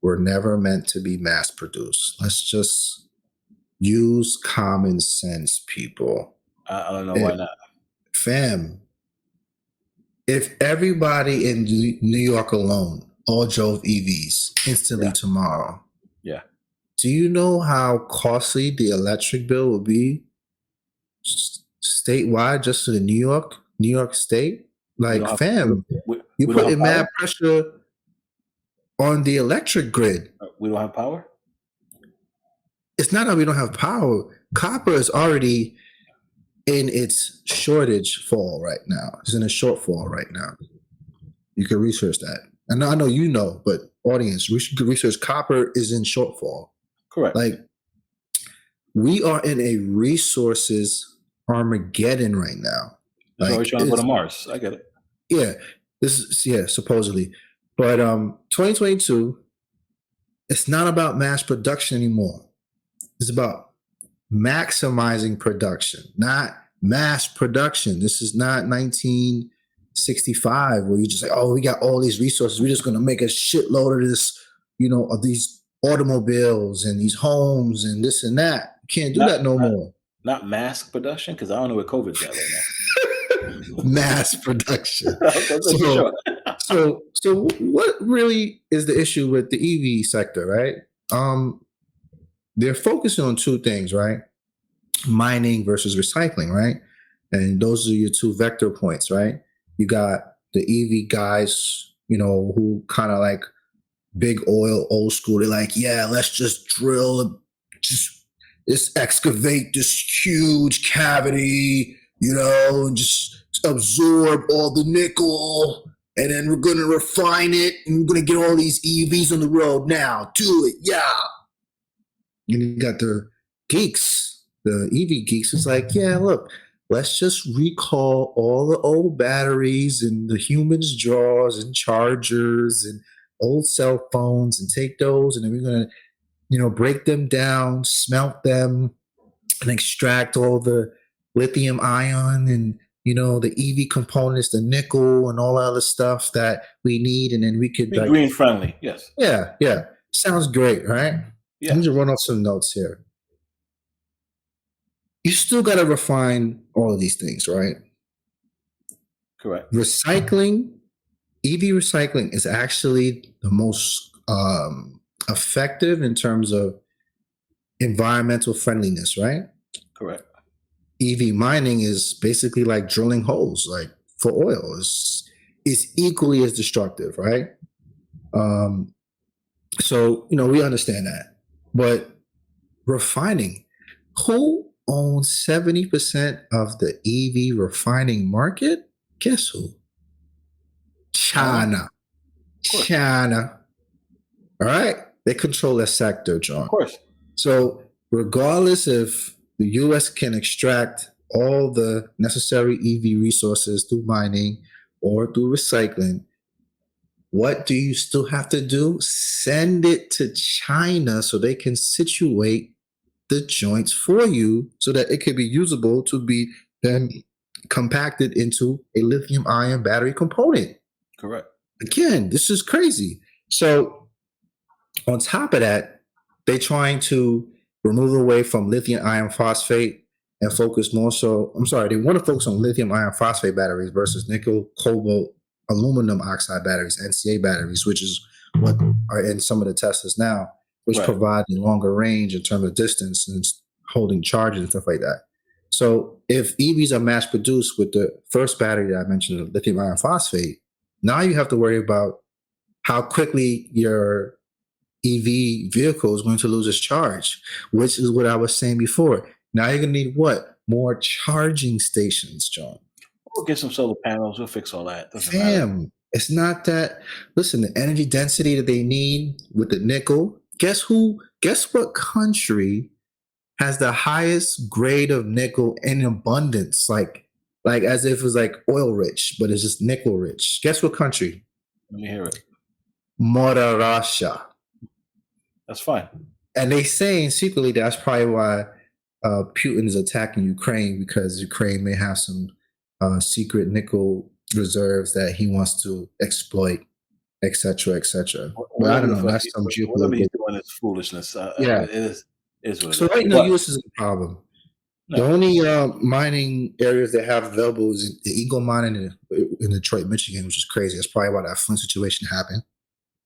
were never meant to be mass produced. Let's just use common sense, people. I don't know why not. Fam, if everybody in New York alone all drove EVs instantly tomorrow, do you know how costly the electric bill would be statewide just to the New York State? Like, fam, you putting mad pressure on the electric grid. We don't have power? It's not that we don't have power. Copper is already in its shortage fall right now. It's in a shortfall right now. You can research that. And I know you know, but audience, we should research copper is in shortfall. Correct. Like we are in a resources Armageddon right now. It's Like always trying to go to Mars. I get it. yeah, this is supposedly. But 2022, it's not about mass production anymore. It's about maximizing production, not mass production. This is not 1965 where you just like, oh, we got all these resources. We're just going to make a shitload of this, of these automobiles and these homes and this and that. You can't do that no more. Not mass production, because I don't know where COVID's at right now. Mass production. Okay, so what really is the issue with the EV sector, right? They're focusing on two things, right? Mining versus recycling, right? And those are your two vector points, right? You got the EV guys, who kind of like big oil, old school. They're like, yeah, let's just drill, just excavate this huge cavity, and just absorb all the nickel. And then we're going to refine it and we're going to get all these EVs on the road now. Do it. Yeah. And you got the geeks, the EV geeks. It's like, yeah, look, let's just recall all the old batteries and the human's drawers and chargers and old cell phones and take those. And then we're going to, break them down, smelt them, and extract all the lithium ion and, the EV components, the nickel and all that other stuff that we need. And then we could be green friendly. Yes. Yeah. Yeah. Sounds great, right? Yeah. Let me just run off some notes here. You still got to refine all of these things, right? Correct. Recycling, EV recycling is actually the most effective in terms of environmental friendliness, right? Correct. EV mining is basically like drilling holes, like for oil. It's equally as destructive, right? So, we understand that. But refining, who owns 70% of the EV refining market? Guess who? China. China. All right? They control that sector, John. Of course. So regardless if the U.S. can extract all the necessary EV resources through mining or through recycling, what do you still have to do? Send it to China so they can situate the joints for you so that it can be usable to be then compacted into a lithium ion battery component. Correct. Again, this is crazy. So on top of that, they're trying to remove away from lithium iron phosphate and focus more so, they want to focus on lithium iron phosphate batteries versus nickel, cobalt, aluminum oxide batteries, NCA batteries, which is what are in some of the Teslas now, which provide a longer range in terms of distance and holding charges and stuff like that. So if EVs are mass produced with the first battery that I mentioned, the lithium iron phosphate, now you have to worry about how quickly your EV vehicle is going to lose its charge, which is what I was saying before. Now you're going to need what? More charging stations, John. We'll get some solar panels. We'll fix all that. Doesn't matter. It's not that. Listen, the energy density that they need with the nickel. Guess what country has the highest grade of nickel in abundance? Like as if it was like oil rich, but it's just nickel rich. Guess what country? Let me hear it. Mother Russia. That's fine. And they saying secretly that's probably why Putin is attacking Ukraine, because Ukraine may have some secret nickel reserves that he wants to exploit, etc., etc. But I don't know. That's some geopolitical. Whatever he's doing is foolishness. Yeah, it is what so it right now, U.S. is a problem. No. The only mining areas they have available is the Eagle mine in Detroit, Michigan, which is crazy. That's probably why that Flint situation happened,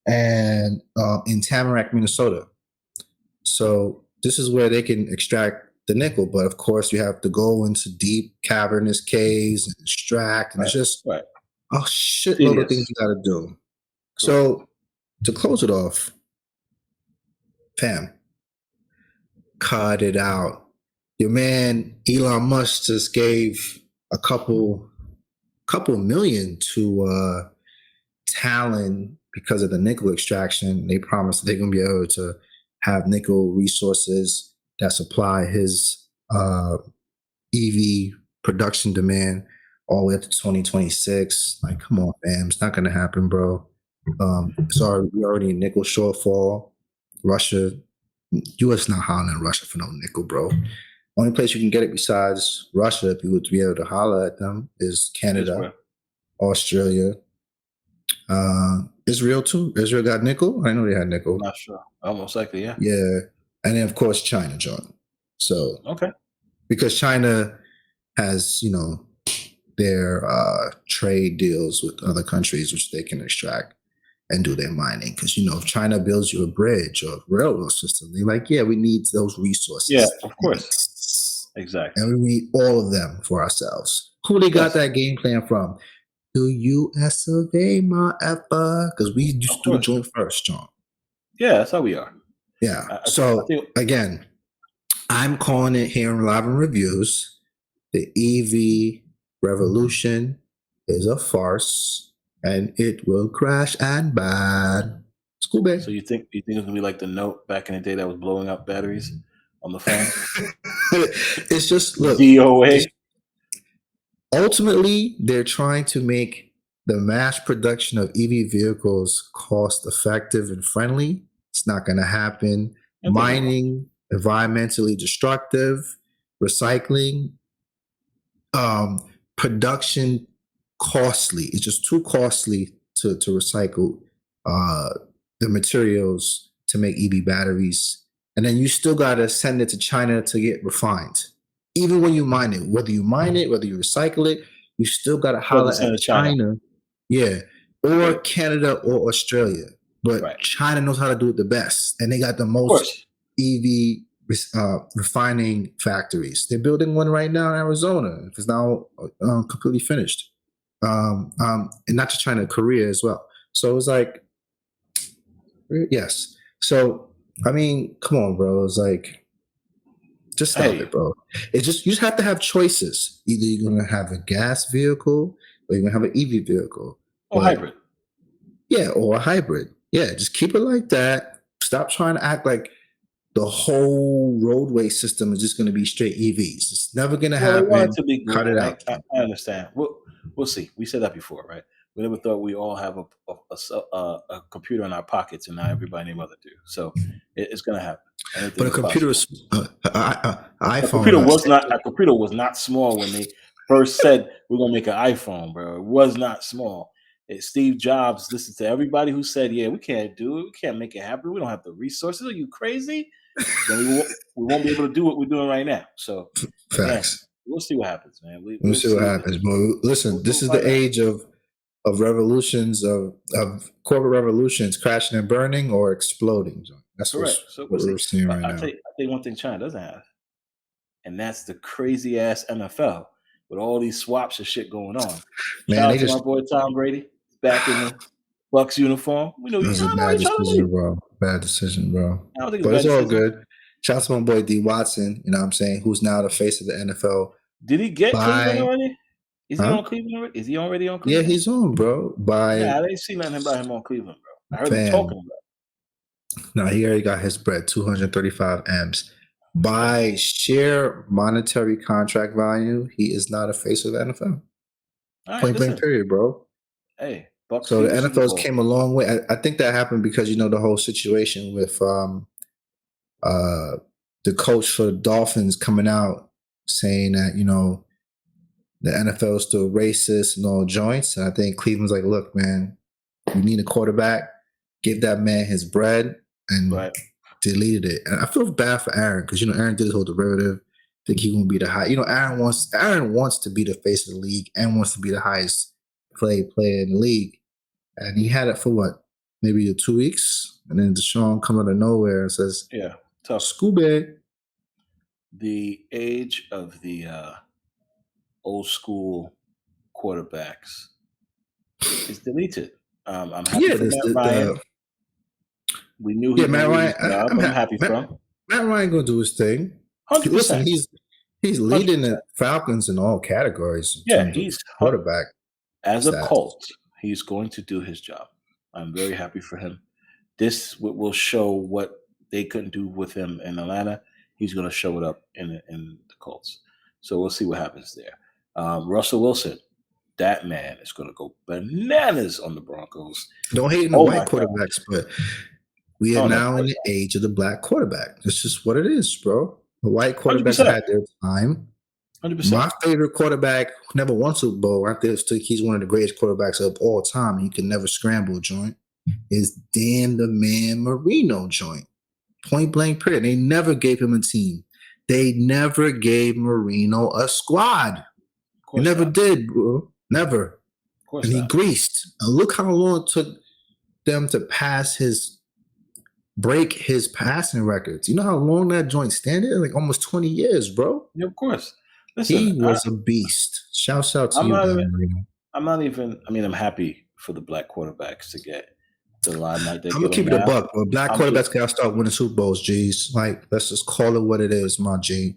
and in Tamarack, Minnesota. So this is where they can extract the nickel, but of course you have to go into deep cavernous caves and extract, and it's just a shitload of things you got to do. Cool. So to close it off, fam, cut it out. Your man Elon Musk just gave a couple million to Talon because of the nickel extraction. They promised that they're going to be able to have nickel resources that supply his EV production demand all the way up to 2026. Like, come on, fam. It's not going to happen, bro. We're already in nickel shortfall. Russia, U.S. not hollering at Russia for no nickel, bro. Only place you can get it besides Russia, if you would be able to holler at them, is Canada, Australia, Israel too. Israel got nickel. I know they had nickel. I'm not sure. Almost likely, yeah. Yeah, and then of course China, John. So okay, because China has their trade deals with other countries which they can extract and do their mining. Because if China builds you a bridge or a railroad system, they're like, yeah, we need those resources. Yeah, of course, exactly. And we need all of them for ourselves. Who they got that game plan from? The U.S. of A, my effer. Because we used to do the joint first, John. Yeah, that's how we are. Yeah. Again, I'm calling it here in Live and Reviews. The EV revolution is a farce, and it will crash and burn. School bag. So you think it's gonna be like the Note back in the day that was blowing up batteries on the phone? It's just look. DOA. Ultimately, they're trying to make the mass production of EV vehicles cost effective and friendly. It's not going to happen. Mining, environmentally destructive, recycling, production, costly. It's just too costly to recycle the materials to make EV batteries. And then you still got to send it to China to get refined. Even when you mine it, whether you recycle it, you still got to holler at China. Yeah. Or Canada or Australia. But China knows how to do it the best. And they got the most EV refining factories. They're building one right now in Arizona. It's now completely finished. And not just China, Korea as well. So it's like, yes. So, I mean, come on, bro. It's like, just stop it, bro. It's just, you just have to have choices. Either you're going to have a gas vehicle or you're going to have an EV vehicle. Or hybrid. Yeah, or a hybrid. Yeah, just keep it like that. Stop trying to act like the whole roadway system is just going to be straight EVs. It's never going to happen. Cut it out. I understand. We'll see. We said that before, right? We never thought we all have a computer in our pockets, and now everybody named Mother do. So it's going to happen. But a computer is iPhone. A computer was not small when they first said we're going to make an iPhone, bro. It was not small. Steve Jobs listened to everybody who said, "Yeah, we can't do it. We can't make it happen. We don't have the resources. Are you crazy?" Then we won't be able to do what we're doing right now. So, facts. We'll see what happens, man. We'll see what happens. But listen, this is the age of revolutions, of corporate revolutions, crashing and burning or exploding. That's correct. What we're seeing right now. I'll tell you one thing China doesn't have, and that's the crazy ass NFL with all these swaps of shit going on. Man, shout out to my boy Tom Brady back in the Bucks uniform. We know it's a bad decision, bro. Bad decision, bro. But it's all good. Shout out to my boy D Watson. You know what I'm saying? Who's now the face of the NFL? Did he get Cleveland already? Is he on Cleveland already? Is he already on Cleveland? Yeah, he's on, bro. I didn't see nothing about him on Cleveland, bro. I heard him talking about it. No, he already got his bread, 235 M's. By sheer monetary contract value, he is not a face of the NFL. Point blank period, bro. Hey, so the NFL's came a long way. I think that happened because the whole situation with the coach for the Dolphins coming out saying that the NFL is still racist and all joints. And I think Cleveland's like, look, man, you need a quarterback. Give that man his bread, and deleted it. And I feel bad for Aaron because Aaron did his whole derivative. Think he's gonna be the high. Aaron wants to be the face of the league and wants to be the highest player in the league. And he had it for what, maybe 2 weeks, and then Deshaun come out of nowhere and says, "Yeah, tough Scooby." The age of the old school quarterbacks is deleted. I'm happy for Matt Ryan. We knew he was Matt Ryan. I'm happy for him. Matt Ryan gonna do his thing. 100%. Listen, He's leading the Falcons in all categories in Yeah, terms of he's quarterback as a stats. Colt. He's going to do his job. I'm very happy for him. This will show what they couldn't do with him in Atlanta. He's going to show it up in the Colts. So we'll see what happens there. Russell Wilson, that man is going to go bananas on the Broncos. Don't hate in the white quarterbacks, but we are now in the age of the black quarterback. That's just what it is, bro. The white quarterbacks 100%. had their time. 100%. My favorite quarterback who never won Super Bowl, I think he's one of the greatest quarterbacks of all time. He can never scramble, joint. Is damn the man Marino, joint. Point blank period. They never gave him a team. They never gave Marino a squad. They never did, bro. Never. Of course and he not. greased. And look how long it took them to break his passing records. You know how long that joint standing? Like almost 20 years, bro. Yeah, of course. Listen, he was a beast. Shouts out to Marino. I'm happy for the black quarterbacks to get the limelight. I'm gonna keep it a buck, but black quarterbacks gotta start winning Super Bowls, G's. Like, let's just call it what it is, my G.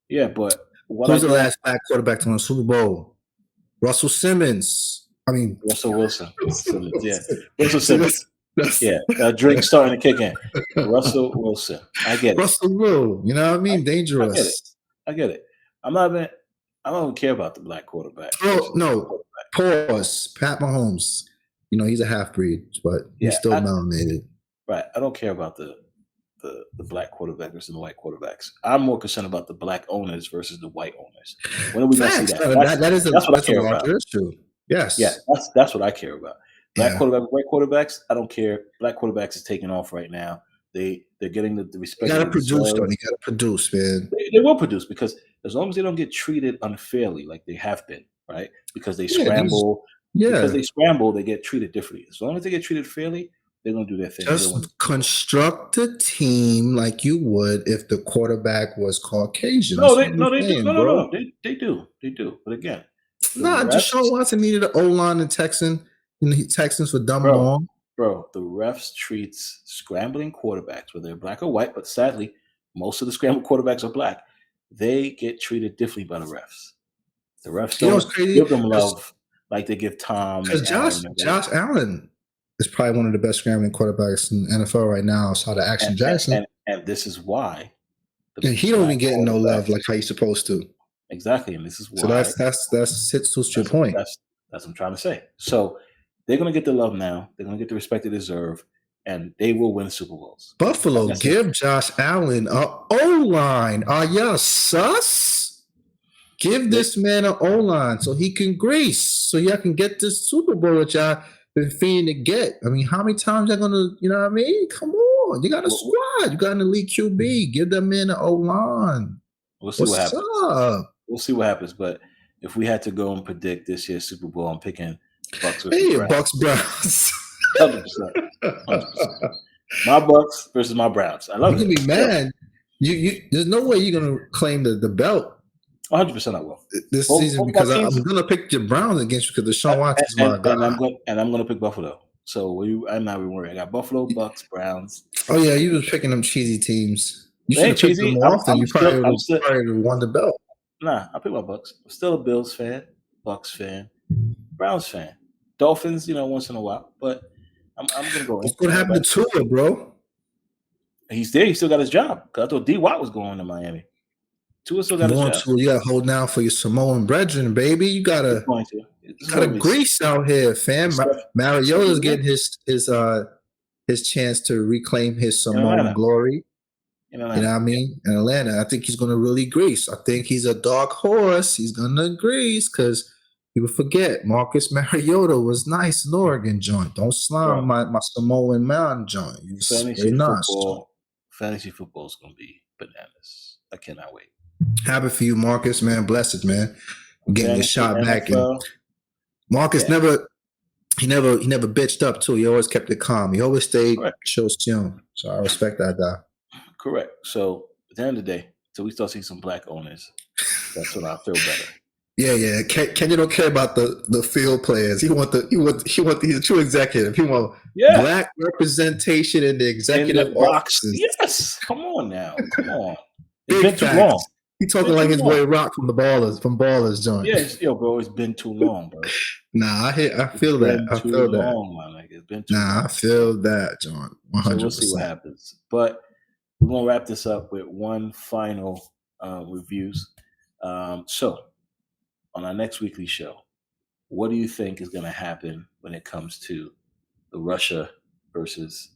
Yeah, but who's the last black quarterback to win a Super Bowl? Russell Simmons. Russell Wilson. Yeah, Russell Simmons. Yeah, drink starting to kick in. Russell Wilson. I get it. Russell Will. You know what I mean? Dangerous. I get it. I don't care about the black quarterback. Oh, no. Pause. Pat Mahomes. You know, he's a half-breed, but he's still melanated. Right. I don't care about the black quarterback versus the white quarterbacks. I'm more concerned about the black owners versus the white owners. When are we going to see that? That's what I care about. Issue. Yes. Yeah, that's what I care about. Black quarterbacks, white quarterbacks, I don't care. Black quarterbacks is taking off right now. They're getting the respect. You got to produce, though. You got to produce, man. They will produce because as long as they don't get treated unfairly like they have been, right? Because they scramble. Because they scramble, they get treated differently. As long as they get treated fairly, they're going to do their thing. Just construct a team like you would if the quarterback was Caucasian. No, they do. But again, Deshaun Watson needed an O-line and Texans for dumb long. Bro, the refs treats scrambling quarterbacks, whether they're black or white, but sadly, most of the scrambled quarterbacks are black. They get treated differently by the refs. The refs don't give them love like they give Tom. Because Josh Allen is probably one of the best scrambling quarterbacks in the NFL right now. Outside of Action Jackson, and this is why. And he don't even get no love like how he's supposed to. Exactly, and this is why. So that's hits to your point. That's what I'm trying to say. So they're going to get the love now. They're going to get the respect they deserve, and they will win Super Bowls. Buffalo, give Josh Allen a O-line. Are y'all sus? Give this man an O-line so he can grease, so y'all can get this Super Bowl that y'all been fiending to get. I mean, how many times y'all gonna, you know what I mean? Come on, you got a squad, you got an elite QB. Give that man an O-line. We'll see what happens. We'll see what happens. But if we had to go and predict this year's Super Bowl, I'm picking Bucks versus Browns. Bucks Browns. 100%. My Bucks versus my Browns. I love it. You're gonna be mad. You there's no way you're gonna claim the belt. 100% I will. This season because I'm gonna pick the Browns against you because Deshaun Watson is my guy. And I'm gonna pick Buffalo. So I'm not even worried. I got Buffalo, Bucks, Browns. Oh yeah, you was picking them cheesy teams. You should have picked them more often. You probably won the belt. Nah, I pick my Bucks. I'm still a Bills fan, Bucks fan, Browns fan, Dolphins. Once in a while, but I'm gonna go. What's gonna happen to Tua, bro? He's there. He still got his job. Cause I thought D. Watt was going to Miami. Tua still got his job. You gotta hold down for your Samoan brethren, baby. You gotta grease out here, fam. Mariota's getting his chance to reclaim his Samoan glory. You know what I mean? In Atlanta, I think he's gonna really grease. I think he's a dark horse. He's gonna grease because people forget Marcus Mariota was nice in Oregon joint. Don't slime my Samoan man joint. Fantasy football is gonna be bananas. I cannot wait. Happy for you, Marcus, man. Blessed, man. Getting your shot back. And Marcus never bitched up too. He always kept it calm. He always stayed shows tuned. So I respect that guy. Correct. So at the end of the day, until we start seeing some black owners, that's when I feel better. Yeah. Kenny don't care about the field players. He want he's a true executive. He want black representation in the executive boxes. Yes. Come on now. Come on. Big facts. He It's been talking like too his long. boy Rock from Ballers joint. Yeah, yo, bro, it's been too long, bro. Nah, I It's feel that. been I too feel that. long, my nigga. It's been too Nah, I long. feel that joint. So we'll 100%. see what happens. But we're gonna wrap this up with one final reviews. So on our next weekly show, what do you think is going to happen when it comes to the Russia versus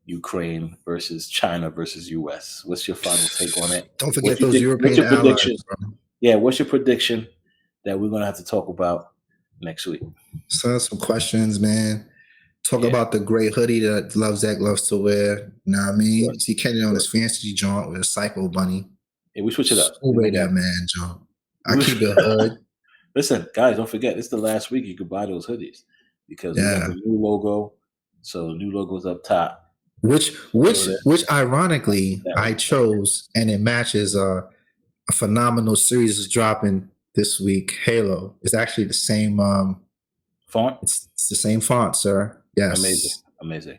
Ukraine versus China versus US? What's your final take on it? Don't What's forget your, those what's European your allies, prediction? bro. Yeah, what's your prediction that we're going to have to talk about next week? Send us some questions, man. Talk Yeah, about the gray hoodie that Zach loves to wear. You know what I of mean? course. See Kenny Of on his course. fancy joint with a Psycho Bunny. Yeah, we switch it up. Who We wear make that that. man joint? I keep it hood. Listen, guys, don't forget, it's the last week you could buy those hoodies because we got Yeah. the new logo. So the new logo's up top. Which ironically That I one. chose, and it matches a phenomenal series is dropping this week. Halo. It's actually the same Font? it's the same font, sir. Amazing. Yes. Amazing.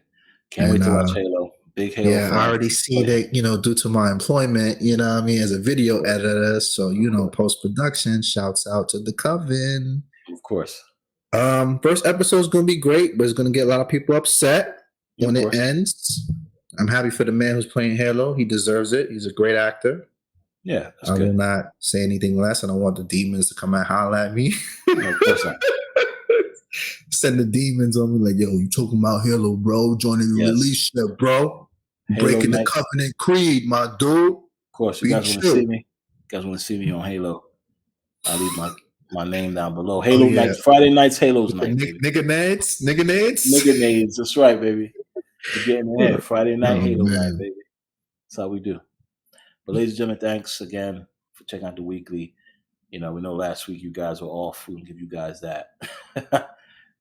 Can't wait And to watch Halo. Big Halo yeah, fan. I already see that, due to my employment, what I mean, as a video editor. So, post production, shouts out to the Coven. Of course. First episode is gonna be great, but it's gonna get a lot of people upset Of when it course. ends. I'm happy for the man who's playing Halo. He deserves it. He's a great actor. Yeah, that's I good. will not say anything less. I don't want the demons to come and holler at me. No, of course not. Send the demons on me like, yo, you talking about Halo, bro? Joining the Yes. release ship, bro. Halo Breaking the Night. Covenant Creed, my dude. Of course, you guys want to see me? You guys want to see me on Halo? I'll leave my name down below. Halo Nights, Friday nights, Halo's night, baby. Nigga nades. Nigga nades, that's right, baby. We're getting ahead. Friday night, Halo man. night, baby. That's how we do. But ladies and gentlemen, thanks again for checking out the weekly. We know last week you guys were off. We can give you guys that.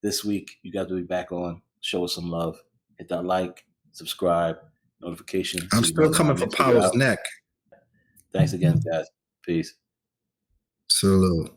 This week, you guys will be back on. Show us some love. Hit that like, subscribe, notifications. I'm still coming for Power's neck. Thanks again, guys. Peace. Salute.